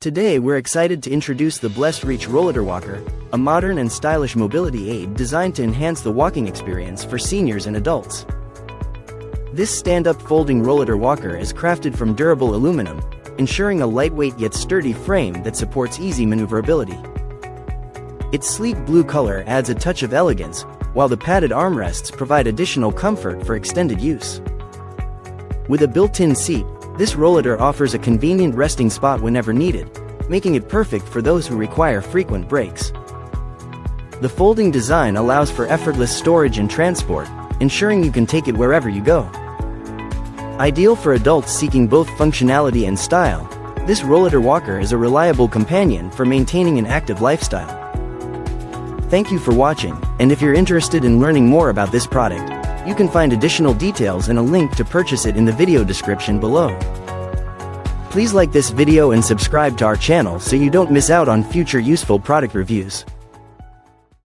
Today we're excited to introduce the BlessReach Rollator Walker, a modern and stylish mobility aid designed to enhance the walking experience for seniors and adults. This stand-up folding rollator walker is crafted from durable aluminum, ensuring a lightweight yet sturdy frame that supports easy maneuverability. Its sleek blue color adds a touch of elegance, while the padded armrests provide additional comfort for extended use. With a built-in seat, this rollator offers a convenient resting spot whenever needed, making it perfect for those who require frequent breaks. The folding design allows for effortless storage and transport, ensuring you can take it wherever you go. Ideal for adults seeking both functionality and style, this rollator walker is a reliable companion for maintaining an active lifestyle. Thank you for watching, and if you're interested in learning more about this product, you can find additional details and a link to purchase it in the video description below. Please like this video and subscribe to our channel so you don't miss out on future useful product reviews.